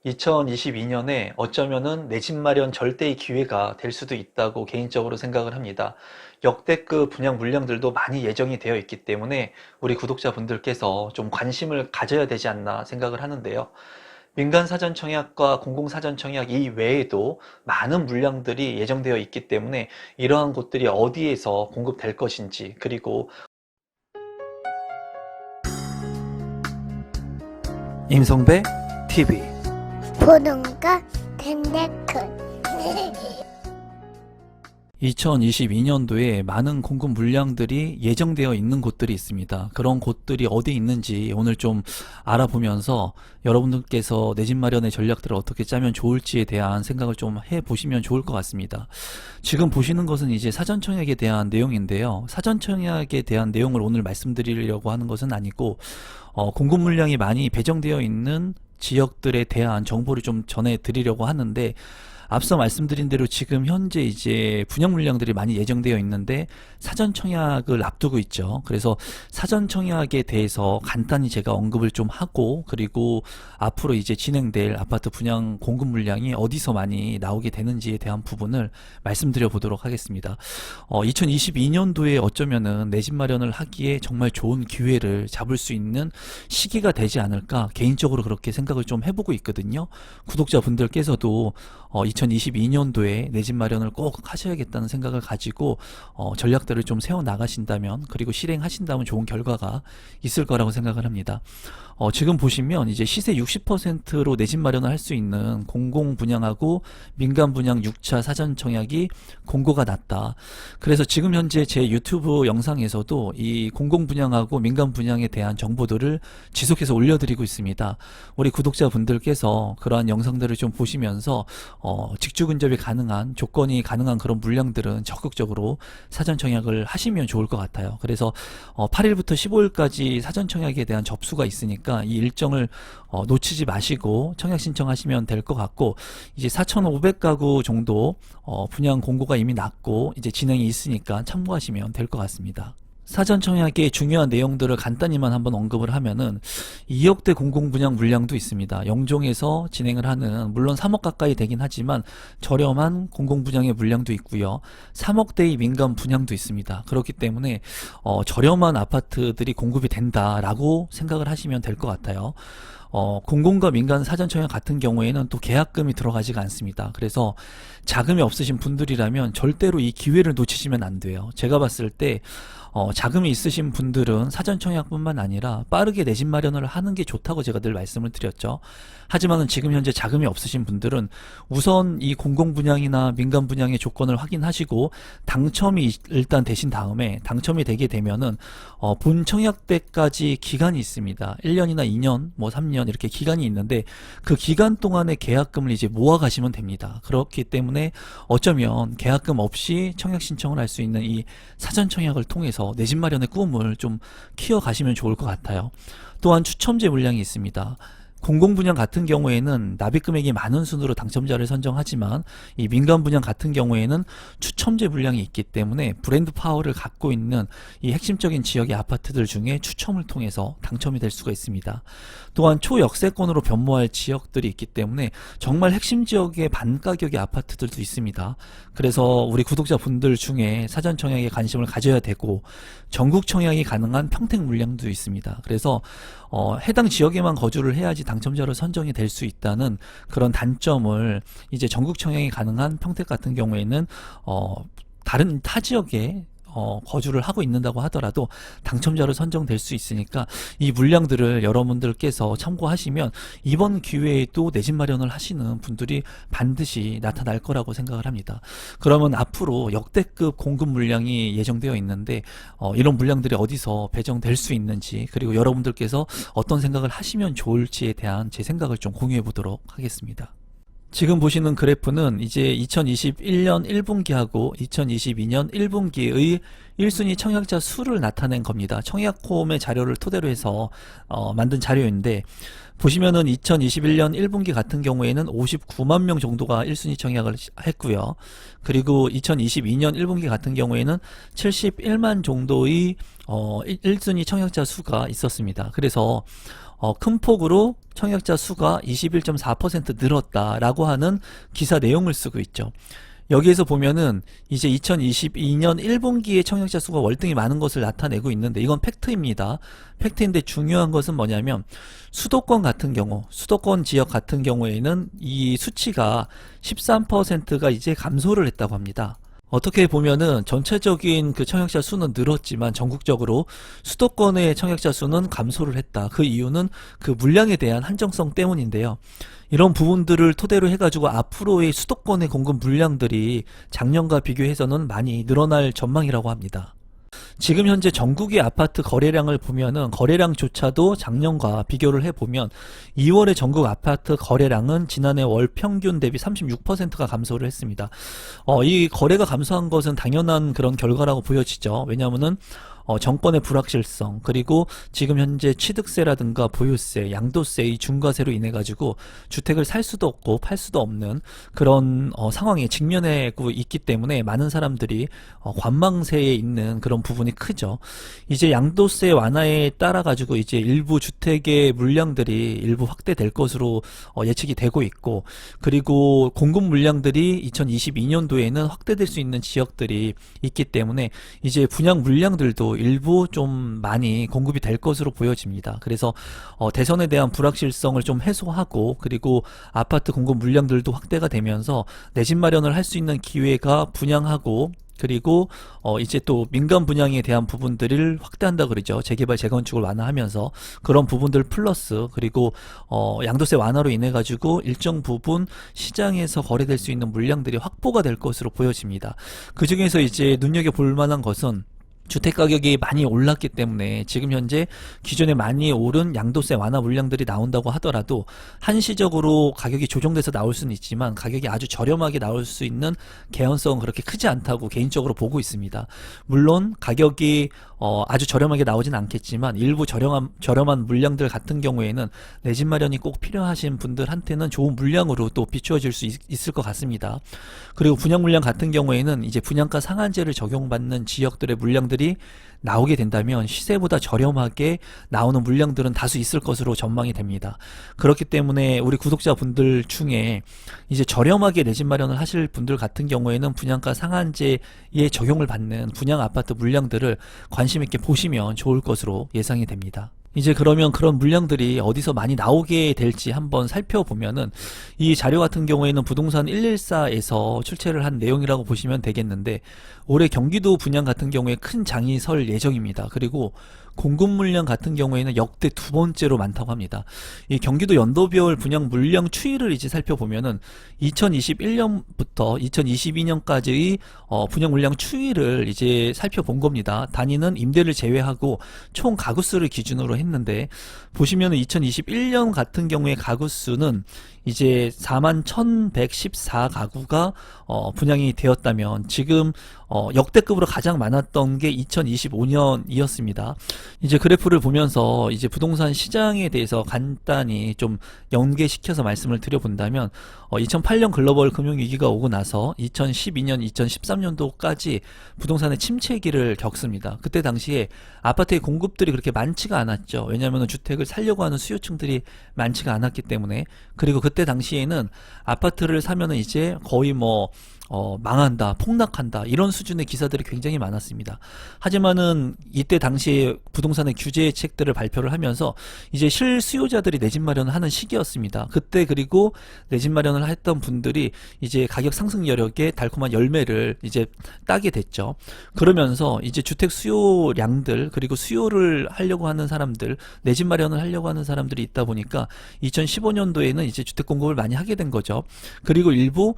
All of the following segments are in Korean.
2022년에 어쩌면은 내 집 마련 절대의 기회가 될 수도 있다고 개인적으로 생각을 합니다. 역대급 분양 물량들도 많이 예정이 되어 있기 때문에 우리 구독자분들께서 좀 관심을 가져야 되지 않나 생각을 하는데요. 민간사전청약과 공공사전청약 이외에도 많은 물량들이 예정되어 있기 때문에 이러한 곳들이 어디에서 공급될 것인지, 그리고 임성배 TV 보는가 댕댕큰 2022년도에 많은 공급 물량들이 예정되어 있는 곳들이 있습니다. 그런 곳들이 어디 있는지 오늘 좀 알아보면서 여러분들께서 내 집 마련의 전략들을 어떻게 짜면 좋을지에 대한 생각을 좀 해보시면 좋을 것 같습니다. 지금 보시는 것은 이제 사전청약에 대한 내용인데요. 사전청약에 대한 내용을 오늘 말씀드리려고 하는 것은 아니고 공급 물량이 많이 배정되어 있는 지역들에 대한 정보를 좀 전해드리려고 하는데, 앞서 말씀드린 대로 지금 현재 이제 분양 물량들이 많이 예정되어 있는데 사전 청약을 앞두고 있죠. 그래서 사전 청약에 대해서 간단히 제가 언급을 좀 하고, 그리고 앞으로 이제 진행될 아파트 분양 공급 물량이 어디서 많이 나오게 되는지에 대한 부분을 말씀드려 보도록 하겠습니다. 2022년도에 어쩌면은 내 집 마련을 하기에 정말 좋은 기회를 잡을 수 있는 시기가 되지 않을까, 개인적으로 그렇게 생각을 좀 해보고 있거든요. 구독자분들께서도 2022년도에 내 집 마련을 꼭 하셔야겠다는 생각을 가지고 전략들을 좀 세워 나가신다면, 그리고 실행하신다면 좋은 결과가 있을 거라고 생각을 합니다. 지금 보시면 이제 시세 60%로 내 집 마련을 할 수 있는 공공 분양하고 민간 분양 6차 사전 청약이 공고가 났다. 그래서 지금 현재 제 유튜브 영상에서도 이 공공 분양하고 민간 분양에 대한 정보들을 지속해서 올려드리고 있습니다. 우리 구독자분들께서 그러한 영상들을 좀 보시면서 직주 근접이 가능한, 조건이 가능한 그런 물량들은 적극적으로 사전 청약을 하시면 좋을 것 같아요. 그래서 8일부터 15일까지 사전 청약에 대한 접수가 있으니까 이 일정을 놓치지 마시고 청약 신청하시면 될 것 같고, 이제 4,500가구 정도 분양 공고가 이미 났고 이제 진행이 있으니까 참고하시면 될 것 같습니다. 사전 청약의 중요한 내용들을 간단히만 한번 언급을 하면은 2억대 공공분양 물량도 있습니다. 영종에서 진행을 하는, 물론 3억 가까이 되긴 하지만 저렴한 공공분양의 물량도 있고요. 3억대의 민간 분양도 있습니다. 그렇기 때문에 저렴한 아파트들이 공급이 된다라고 생각을 하시면 될 것 같아요. 공공과 민간 사전청약 같은 경우에는 또 계약금이 들어가지가 않습니다. 그래서 자금이 없으신 분들이라면 절대로 이 기회를 놓치시면 안 돼요. 제가 봤을 때 자금이 있으신 분들은 사전청약뿐만 아니라 빠르게 내 집 마련을 하는 게 좋다고 제가 늘 말씀을 드렸죠. 하지만은 지금 현재 자금이 없으신 분들은 우선 이 공공분양이나 민간분양의 조건을 확인하시고 당첨이 일단 되신 다음에, 당첨이 되게 되면은 본 청약 때까지 기간이 있습니다. 1년이나 2년, 뭐 3년 이렇게 기간이 있는데 그 기간 동안의 계약금을 이제 모아 가시면 됩니다. 그렇기 때문에 어쩌면 계약금 없이 청약 신청을 할 수 있는 이 사전 청약을 통해서 내 집 마련의 꿈을 좀 키워 가시면 좋을 것 같아요. 또한 추첨제 물량이 있습니다. 공공분양 같은 경우에는 납입금액이 많은 순으로 당첨자를 선정하지만 이 민간분양 같은 경우에는 추첨제 물량이 있기 때문에 브랜드 파워를 갖고 있는 이 핵심적인 지역의 아파트들 중에 추첨을 통해서 당첨이 될 수가 있습니다. 또한 초역세권으로 변모할 지역들이 있기 때문에 정말 핵심 지역의 반가격의 아파트들도 있습니다. 그래서 우리 구독자분들 중에 사전 청약에 관심을 가져야 되고, 전국 청약이 가능한 평택 물량도 있습니다. 그래서 해당 지역에만 거주를 해야지 당첨자로 선정이 될 수 있다는 그런 단점을, 이제 전국 청약이 가능한 평택 같은 경우에는 다른 타 지역에 거주를 하고 있는다고 하더라도 당첨자로 선정될 수 있으니까 이 물량들을 여러분들께서 참고하시면 이번 기회에도 내 집 마련을 하시는 분들이 반드시 나타날 거라고 생각을 합니다. 그러면 앞으로 역대급 공급 물량이 예정되어 있는데 이런 물량들이 어디서 배정될 수 있는지, 그리고 여러분들께서 어떤 생각을 하시면 좋을지에 대한 제 생각을 좀 공유해 보도록 하겠습니다. 지금 보시는 그래프는 이제 2021년 1분기하고 2022년 1분기의 1순위 청약자 수를 나타낸 겁니다. 청약홈의 자료를 토대로 해서 만든 자료인데, 보시면은 2021년 1분기 같은 경우에는 59만 명 정도가 1순위 청약을 했고요. 그리고 2022년 1분기 같은 경우에는 71만 정도의 1순위 청약자 수가 있었습니다. 그래서 큰 폭으로 청약자 수가 21.4% 늘었다라고 하는 기사 내용을 쓰고 있죠. 여기에서 보면은 이제 2022년 1분기에 청약자 수가 월등히 많은 것을 나타내고 있는데 이건 팩트입니다. 팩트인데 중요한 것은 뭐냐면 수도권 같은 경우, 수도권 지역 같은 경우에는 이 수치가 13%가 이제 감소를 했다고 합니다. 어떻게 보면은 전체적인 그 청약자 수는 늘었지만 전국적으로 수도권의 청약자 수는 감소를 했다. 그 이유는 그 물량에 대한 한정성 때문인데요. 이런 부분들을 토대로 해가지고 앞으로의 수도권의 공급 물량들이 작년과 비교해서는 많이 늘어날 전망이라고 합니다. 지금 현재 전국의 아파트 거래량을 보면은 거래량조차도 작년과 비교를 해보면 2월의 전국 아파트 거래량은 지난해 월 평균 대비 36%가 감소를 했습니다. 이 거래가 감소한 것은 당연한 그런 결과라고 보여지죠. 왜냐하면은 정권의 불확실성, 그리고 지금 현재 취득세라든가 보유세, 양도세, 이 중과세로 인해 가지고 주택을 살 수도 없고 팔 수도 없는 그런 상황에 직면하고 있기 때문에 많은 사람들이 관망세에 있는 그런 부분이 크죠. 이제 양도세 완화에 따라 가지고 이제 일부 주택의 물량들이 일부 확대될 것으로 예측이 되고 있고, 그리고 공급 물량들이 2022년도에는 확대될 수 있는 지역들이 있기 때문에 이제 분양 물량들도 일부 좀 많이 공급이 될 것으로 보여집니다. 그래서 대선에 대한 불확실성을 좀 해소하고, 그리고 아파트 공급 물량들도 확대가 되면서 내 집 마련을 할 수 있는 기회가 분양하고, 그리고 이제 또 민간 분양에 대한 부분들을 확대한다 그러죠. 재개발 재건축을 완화하면서 그런 부분들 플러스, 그리고 양도세 완화로 인해 가지고 일정 부분 시장에서 거래될 수 있는 물량들이 확보가 될 것으로 보여집니다. 그 중에서 이제 눈여겨볼 만한 것은 주택 가격이 많이 올랐기 때문에 지금 현재 기존에 많이 오른 양도세 완화 물량들이 나온다고 하더라도 한시적으로 가격이 조정돼서 나올 수는 있지만 가격이 아주 저렴하게 나올 수 있는 개연성은 그렇게 크지 않다고 개인적으로 보고 있습니다. 물론 가격이 아주 저렴하게 나오진 않겠지만 일부 저렴한 물량들 같은 경우에는 내 집 마련이 꼭 필요하신 분들한테는 좋은 물량으로 또 비추어질 수 있을 것 같습니다. 그리고 분양 물량 같은 경우에는 이제 분양가 상한제를 적용받는 지역들의 물량들이 나오게 된다면 시세보다 저렴하게 나오는 물량들은 다수 있을 것으로 전망이 됩니다. 그렇기 때문에 우리 구독자분들 중에 이제 저렴하게 내 집 마련을 하실 분들 같은 경우에는 분양가 상한제에 적용을 받는 분양 아파트 물량들을 관심 있게 보시면 좋을 것으로 예상이 됩니다. 이제 그러면 그런 물량들이 어디서 많이 나오게 될지 한번 살펴보면은 이 자료 같은 경우에는 부동산 114에서 출제를 한 내용이라고 보시면 되겠는데, 올해 경기도 분양 같은 경우에 큰 장이 설 예정입니다. 그리고 공급 물량 같은 경우에는 역대 두 번째로 많다고 합니다. 이 경기도 연도별 분양 물량 추이를 이제 살펴보면은 2021년부터 2022년까지의 분양 물량 추이를 이제 살펴본 겁니다. 단위는 임대를 제외하고 총 가구 수를 기준으로 했는데, 보시면은 2021년 같은 경우에 가구 수는 이제 41,114가구가 분양이 되었다면 지금 역대급으로 가장 많았던 게 2025년이었습니다. 이제 그래프를 보면서 이제 부동산 시장에 대해서 간단히 좀 연계시켜서 말씀을 드려본다면 2008년 글로벌 금융위기가 오고 나서 2012년, 2013년도까지 부동산의 침체기를 겪습니다. 그때 당시에 아파트의 공급들이 그렇게 많지가 않았죠. 왜냐하면 주택을 살려고 하는 수요층들이 많지가 않았기 때문에. 그리고 그때 당시에는 아파트를 사면은 이제 거의 망한다, 폭락한다, 이런 수준의 기사들이 굉장히 많았습니다. 하지만은 이때 당시에 부동산의 규제 책들을 발표를 하면서 이제 실수요자들이 내 집 마련을 하는 시기였습니다. 그때 그리고 내 집 마련을 했던 분들이 이제 가격 상승 여력에 달콤한 열매를 이제 따게 됐죠. 그러면서 이제 주택 수요량들, 그리고 수요를 하려고 하는 사람들, 내 집 마련을 하려고 하는 사람들이 있다 보니까 2015년도에는 이제 주택 공급을 많이 하게 된 거죠. 그리고 일부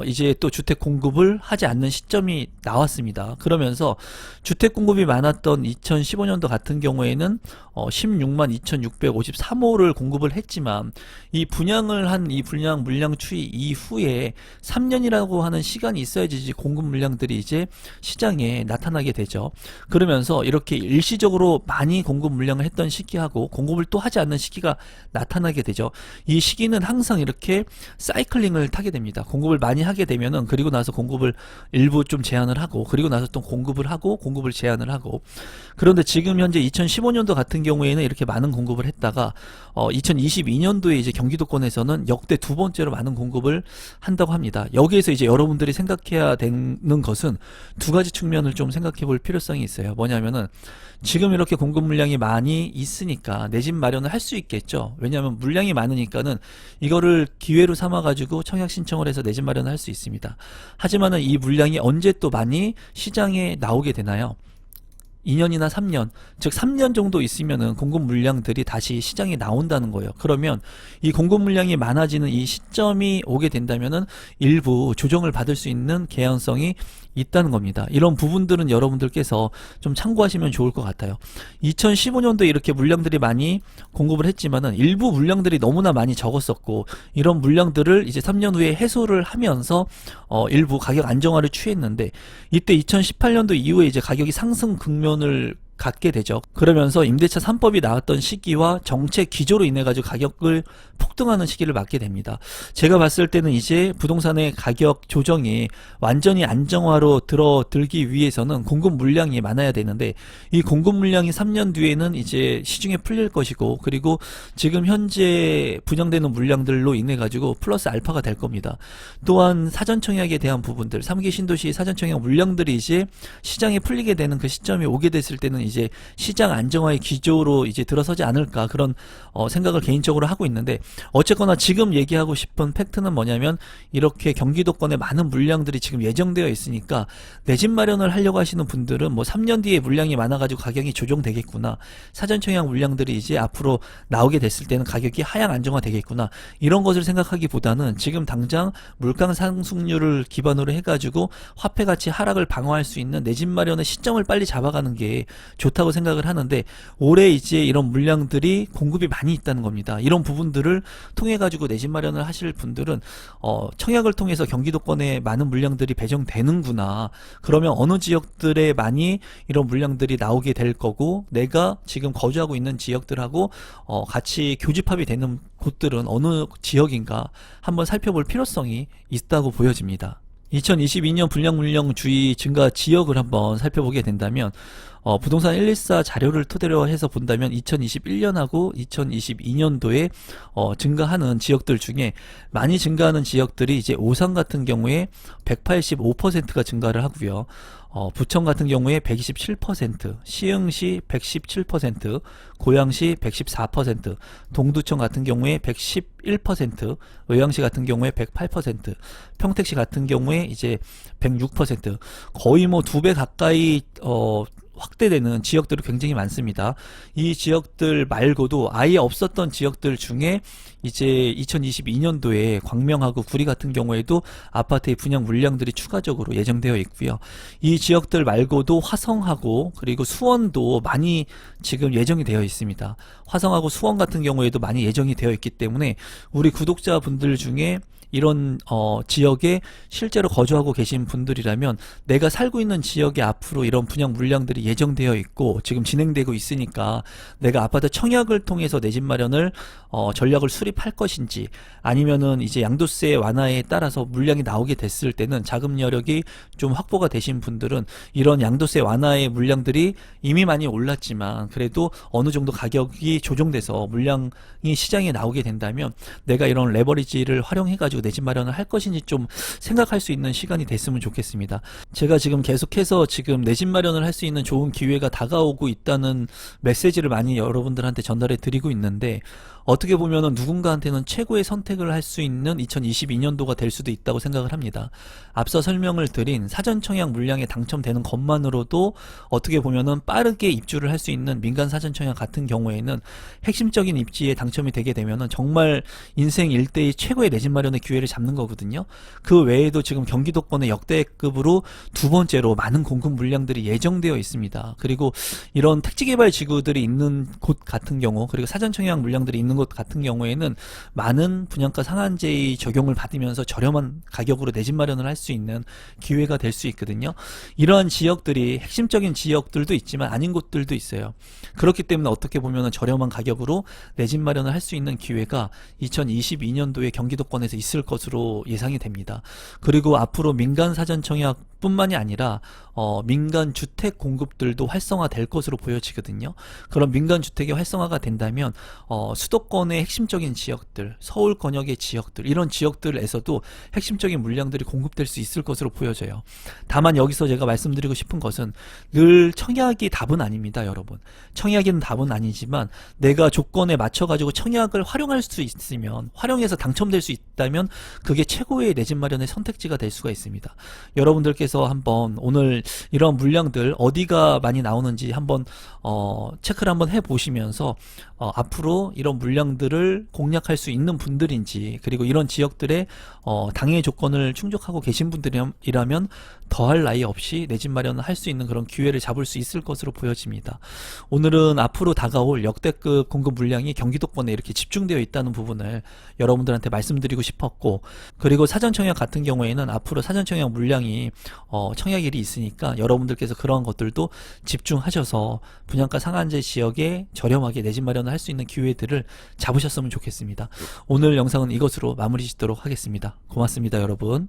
이제 또 주택 공급을 하지 않는 시점이 나왔습니다. 그러면서 주택 공급이 많았던 2015년도 같은 경우에는 16만 2,653호를 공급을 했지만 이 분양을 한 이 분양 물량 추이 이후에 3년이라고 하는 시간이 있어야지 공급 물량들이 이제 시장에 나타나게 되죠. 그러면서 이렇게 일시적으로 많이 공급 물량을 했던 시기하고 공급을 또 하지 않는 시기가 나타나게 되죠. 이 시기는 항상 이렇게 사이클링을 타게 됩니다. 공급을 많이 하게 되면은 그리고 나서 공급을 일부 좀 제한을 하고, 그리고 나서 또 공급을 하고 공급을 제한을 하고. 그런데 지금 현재 2015년도 같은 경우에는 이렇게 많은 공급을 했다가 2022년도에 이제 경기도권에서는 역대 두 번째로 많은 공급을 한다고 합니다. 여기에서 이제 여러분들이 생각해야 되는 것은 두 가지 측면을 좀 생각해 볼 필요성이 있어요. 뭐냐면은 지금 이렇게 공급 물량이 많이 있으니까 내 집 마련을 할 수 있겠죠. 왜냐하면 물량이 많으니까는 이거를 기회로 삼아 가지고 청약 신청을 해서 내 집 마련을 할 수 있습니다. 하지만은 이 물량이 언제 또 많이 시장에 나오게 되나요? 2년이나 3년, 즉 3년 정도 있으면은 공급 물량들이 다시 시장에 나온다는 거예요. 그러면 이 공급 물량이 많아지는 이 시점이 오게 된다면은 일부 조정을 받을 수 있는 개연성이 있다는 겁니다. 이런 부분들은 여러분들께서 좀 참고하시면 좋을 것 같아요. 2015년도에 이렇게 물량들이 많이 공급을 했지만은 일부 물량들이 너무나 많이 적었었고, 이런 물량들을 이제 3년 후에 해소를 하면서 일부 가격 안정화를 취했는데, 이때 2018년도 이후에 이제 가격이 상승 국면을 갖게 되죠. 그러면서 임대차 3법이 나왔던 시기와 정책 기조로 인해 가지고 가격을 폭등하는 시기를 맞게 됩니다. 제가 봤을 때는 이제 부동산의 가격 조정이 완전히 안정화로 들어들기 위해서는 공급 물량이 많아야 되는데, 이 공급 물량이 3년 뒤에는 이제 시중에 풀릴 것이고, 그리고 지금 현재 분양되는 물량들로 인해 가지고 플러스 알파가 될 겁니다. 또한 사전 청약에 대한 부분들, 3기 신도시 사전 청약 물량들이 이제 시장에 풀리게 되는 그 시점이 오게 됐을 때는 이제 시장 안정화의 기조로 이제 들어서지 않을까, 그런 생각을 개인적으로 하고 있는데, 어쨌거나 지금 얘기하고 싶은 팩트는 뭐냐면, 이렇게 경기도권에 많은 물량들이 지금 예정되어 있으니까 내 집 마련을 하려고 하시는 분들은 뭐 3년 뒤에 물량이 많아가지고 가격이 조정되겠구나, 사전 청약 물량들이 이제 앞으로 나오게 됐을 때는 가격이 하향 안정화 되겠구나, 이런 것을 생각하기보다는 지금 당장 물가 상승률을 기반으로 해가지고 화폐 가치 하락을 방어할 수 있는 내 집 마련의 시점을 빨리 잡아가는 게 좋다고 생각을 하는데, 올해 이제 이런 물량들이 공급이 많이 있다는 겁니다. 이런 부분들을 통해 가지고 내 집 마련을 하실 분들은 청약을 통해서 경기도권에 많은 물량들이 배정되는구나, 그러면 어느 지역들에 많이 이런 물량들이 나오게 될 거고, 내가 지금 거주하고 있는 지역들하고 같이 교집합이 되는 곳들은 어느 지역인가 한번 살펴볼 필요성이 있다고 보여집니다. 2022년 분양물량주의 증가 지역을 한번 살펴보게 된다면, 부동산 114 자료를 토대로 해서 본다면 2021년하고 2022년도에 증가하는 지역들 중에 많이 증가하는 지역들이 이제 오산 같은 경우에 185%가 증가를 하고요. 부천 같은 경우에 127%, 시흥시 117%, 고양시 114%, 동두천 같은 경우에 111%, 의왕시 같은 경우에 108%, 평택시 같은 경우에 이제 106%, 거의 뭐 2배 가까이 확대되는 지역들이 굉장히 많습니다. 이 지역들 말고도 아예 없었던 지역들 중에 이제 2022년도에 광명하고 구리 같은 경우에도 아파트의 분양 물량들이 추가적으로 예정되어 있고요. 이 지역들 말고도 화성하고 그리고 수원도 많이 지금 예정이 되어 있습니다. 화성하고 수원 같은 경우에도 많이 예정이 되어 있기 때문에 우리 구독자분들 중에 이런 지역에 실제로 거주하고 계신 분들이라면, 내가 살고 있는 지역에 앞으로 이런 분양 물량들이 예정되어 있고 지금 진행되고 있으니까 내가 아파트 청약을 통해서 내 집 마련을 전략을 수립할 것인지, 아니면은 이제 양도세 완화에 따라서 물량이 나오게 됐을 때는 자금 여력이 좀 확보가 되신 분들은 이런 양도세 완화의 물량들이 이미 많이 올랐지만 그래도 어느 정도 가격이 조정돼서 물량이 시장에 나오게 된다면 내가 이런 레버리지를 활용해 가지고 내 집 마련을 할 것인지 좀 생각할 수 있는 시간이 됐으면 좋겠습니다. 제가 지금 계속해서 지금 내 집 마련을 할 수 있는 좋은 기회가 다가오고 있다는 메시지를 많이 여러분들한테 전달해 드리고 있는데, 어떻게 보면은 누군가한테는 최고의 선택을 할 수 있는 2022년도가 될 수도 있다고 생각을 합니다. 앞서 설명을 드린 사전 청약 물량에 당첨되는 것만으로도 어떻게 보면은 빠르게 입주를 할 수 있는 민간 사전 청약 같은 경우에는 핵심적인 입지에 당첨이 되게 되면은 정말 인생 일대의 최고의 내 집 마련의 기회를 잡는 거거든요. 그 외에도 지금 경기도권의 역대급으로 두 번째로 많은 공급 물량들이 예정되어 있습니다. 그리고 이런 택지개발 지구들이 있는 곳 같은 경우, 그리고 사전 청약 물량들이 있는 곳 같은 경우에는 많은 분양가 상한제의 적용을 받으면서 저렴한 가격으로 내 집 마련을 할 수 있는 기회가 될 수 있거든요. 이러한 지역들이 핵심적인 지역들도 있지만 아닌 곳들도 있어요. 그렇기 때문에 어떻게 보면 저렴한 가격으로 내 집 마련을 할 수 있는 기회가 2022년도에 경기도권에서 있을 것으로 예상이 됩니다. 그리고 앞으로 민간 사전 청약 뿐만이 아니라 민간 주택 공급들도 활성화될 것으로 보여지거든요. 그런 민간 주택이 활성화가 된다면 수도권의 핵심적인 지역들, 서울 권역의 지역들, 이런 지역들에서도 핵심적인 물량들이 공급될 수 있을 것으로 보여져요. 다만 여기서 제가 말씀드리고 싶은 것은 늘 청약이 답은 아닙니다, 여러분. 청약은 답은 아니지만 내가 조건에 맞춰 가지고 청약을 활용할 수 있으면, 활용해서 당첨될 수 있다면 그게 최고의 내 집 마련의 선택지가 될 수가 있습니다. 여러분들께서 한번 오늘 이런 물량들 어디가 많이 나오는지 한번 체크를 한번 해보시면서 앞으로 이런 물량들을 공략할 수 있는 분들인지, 그리고 이런 지역들의 당해 조건을 충족하고 계신 분들이라면 더할 나위 없이 내 집 마련을 할 수 있는 그런 기회를 잡을 수 있을 것으로 보여집니다. 오늘은 앞으로 다가올 역대급 공급 물량이 경기도권에 이렇게 집중되어 있다는 부분을 여러분들한테 말씀드리고 싶었고, 그리고 사전청약 같은 경우에는 앞으로 사전청약 물량이 청약일이 있으니까 여러분들께서 그러한 것들도 집중하셔서 분양가 상한제 지역에 저렴하게 내 집 마련을 할 수 있는 기회들을 잡으셨으면 좋겠습니다. 오늘 영상은 이것으로 마무리 짓도록 하겠습니다. 고맙습니다, 여러분.